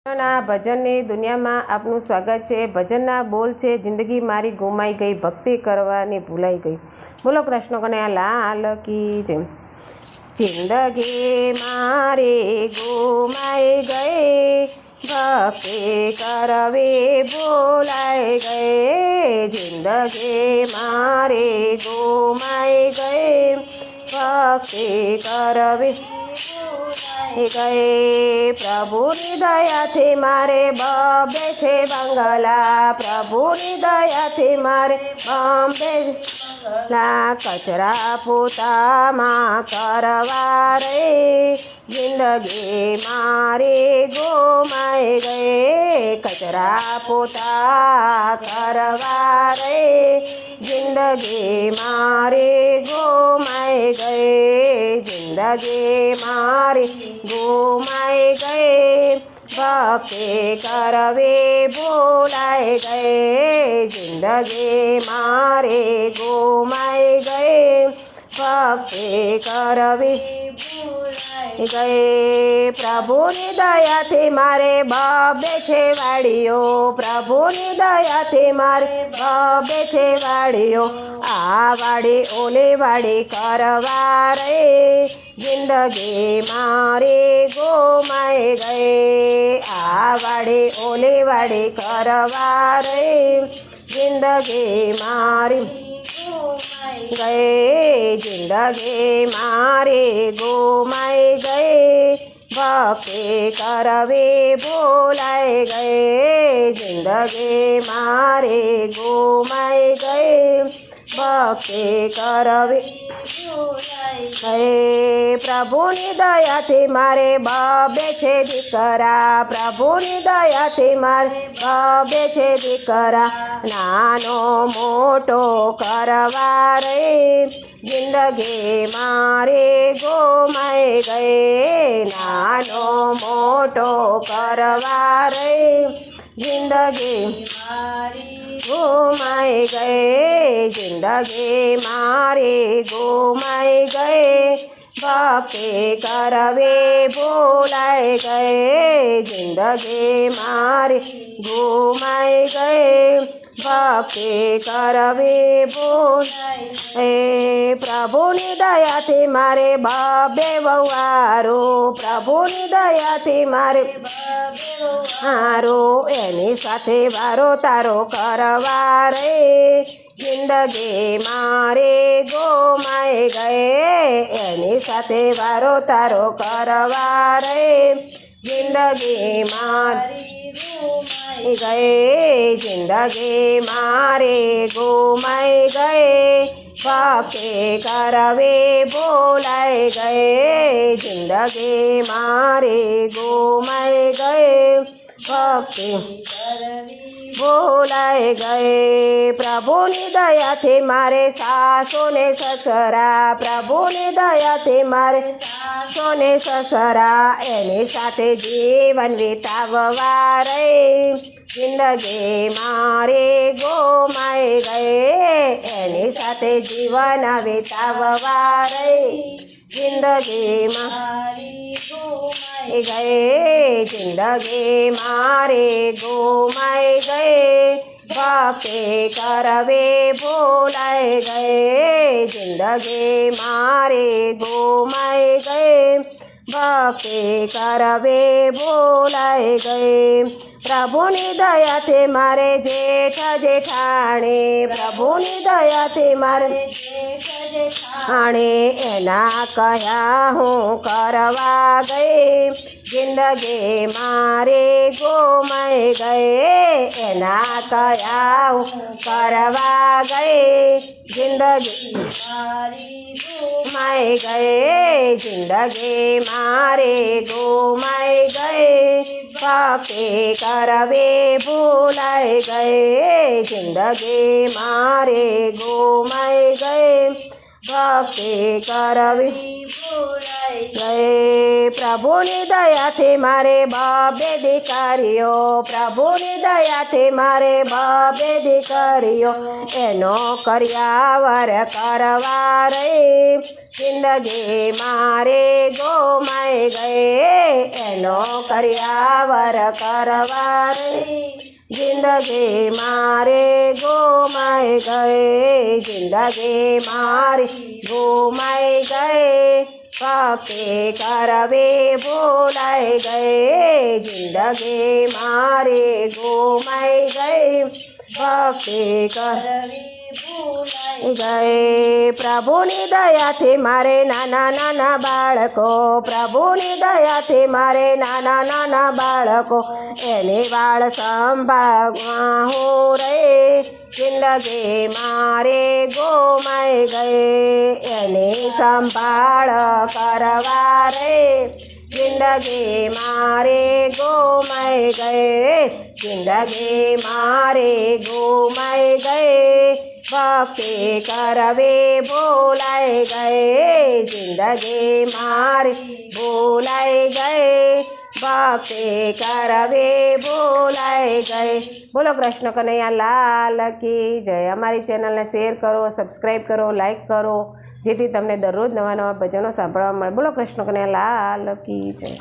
ના ભજનની દુનિયામાં આપનું સ્વાગત છે। ભજનના બોલ છે, જિંદગી મારી ગુમાઈ ગઈ, ભક્તિ કરવાની ભૂલાઈ ગઈ। બોલો કૃષ્ણ કનૈયા લાલ કી જય। જિંદગી મારી ગુમાઈ ગઈ, ભક્તિ કરવી ભૂલાઈ ગઈ। જિંદગી મારી ગુમાઈ ગઈ, ભક્તિ કરવી ગઈ। પ્રભુની દયાથી મારે બબે છે બંગલા, પ્રભુની દયાથી મારે બોમ્બે કચરા પોતામાં કરવા રે, જિંદગી મારી ગુમાઈ ગઈ। કચરા પોતા કરવા રે, જિંદગી મારી ગુમાઈ ગઈ। જિંદગી મારી ગુમાઈ ગઈ, ભક્તિ કરવી ભૂલાઈ ગઈ। જિંદગી મારી ગુમાઈ ગઈ, ભક્તિ કરવી ભૂલાઈ ગઈ। પ્રભુની દયાથી મારે બબે છે વાડીઓ, પ્રભુની દયાથી મારે બબે છે વાડીઓ, આ વાડી ઓલી વાડી કરવા રે, જિંદગી મારી ગુમાઈ ગઈ। આ વાડી ઓલી વાડી કરવા રે, જિંદગી મારી ગઈ। જિંદગી મારી ગુમાઈ ગઈ, ભક્તિ કરવી ભૂલાઈ ગઈ। જિંદગી મારી ગુમાઈ ગઈ, ભક્તિ કરવી ગઈ। પ્રભુની દયાથી મારે બબે છે દીકરા, પ્રભુની દયાથી મારે બબે છે દીકરા, નાનો મોટો કરવા રે, જિંદગી મારી ગુમાઈ ગઈ। નાનો મોટો કરવા રે, જિંદગી ગુમાઈ ગઈ। જિંદગી મારી ગુમાઈ ગઈ, ભક્તિ કરવી ભૂલાઈ ગઈ। જિંદગી મારી ગુમાઈ ગઈ, ભક્તિ કરવી ભૂલાઈ ગઈ। પ્રભુની દયાથી મારે બબે વહારો, પ્રભુની દયાથી મારે હારો, એની સાથે વારો તારો કરવા રે, જિંદગી મારી ગુમાઈ ગઈ। એની સાથે વારો તારો કરવા રે, જિંદગી મારી ગુમાઈ ગઈ। જિંદગી મારી ગુમાઈ ગઈ, ભક્તિ કરવી ભૂલાઈ ગઈ। જિંદગી મારી ગુમાઈ ગઈ, ભક્તિ ભૂલાઈ ગઈ। પ્રભુની દયાથી મારે સાસુ ને સસરા, પ્રભુની દયાથી મારે સાસુ ને સસરા, એની સાથે જીવન વિતાવવા રે, જિંદગી મારી ગુમાઈ ગઈ। એની સાથે જીવન વિતાવવા રે, જિંદગી મારી ગુમાઈ ગઈ। જિંદગી મારી ગુમાઈ ગઈ, ભક્તિ કરવી ભૂલાઈ ગઈ। જિંદગી મારી ગુમાઈ ગઈ, ભક્તિ કરવી ભૂલાઈ ગઈ। પ્રભુની દયાથી મારે જેઠ જેઠાણી, પ્રભુની દયાથી મારે જેઠ જેઠાણી, એના કહ્યા હું કરવા ગઈ, જિંદગી મારી ગુમાઈ ગઈ। એના કહ્યા હું કરવા ગઈ, જિંદગી મારી ગુમાઈ ગઈ। જિંદગી મારી ગુમાઈ ગઈ, ભક્તિ કરવી ભૂલાઈ ગઈ। જિંદગી મારી ગુમાઈ ગઈ, ભક્તિ કરવી ભૂલાઈ ગઈ। પ્રભુની દયાથી મારે બબે દીકરીઓ, પ્રભુની દયાથી મારે બબે દીકરીઓ, એનો કર્યાવર કરવા રે, જિંદગી મારે ગોમાઈ ગઈ એનો કર્યાવર કરવા રે જિંદગી મારે ગોમાઈ ગઈ જિંદગી મારી ગોમાઈ ગઈ ભક્તિ કરવી ભૂલાઈ ગઈ જિંદગી મારે ગોમાઈ ગઈ ભક્તિ કરવી ગયે પ્રભુની દયાથી મારે નાના નાના બાળકો પ્રભુની દયાથી મારે નાના નાના બાળકો એની વાળ સંભાળવા હું રે જિંદગી મારે ગોમાઈ ગઈ એની સંભાળ કરવા રે જિંદગી મારે ગોમાઈ ગઈ જિંદગી મારે ગોમાઈ ગઈ ભક્તિ કરવી ભૂલાઈ ગઈ જિંદગી મારી ભૂલાઈ ગઈ ભક્તિ કરવી ભૂલાઈ ગઈ બોલો કૃષ્ણ કનૈયા લાલ કી જય અમારી ચેનલને શેર કરો સબસ્ક્રાઈબ કરો લાઈક કરો જેથી તમને દરરોજ નવા નવા ભજનો સાંભળવા મળે બોલો કૃષ્ણ કનૈયા લાલ કી જય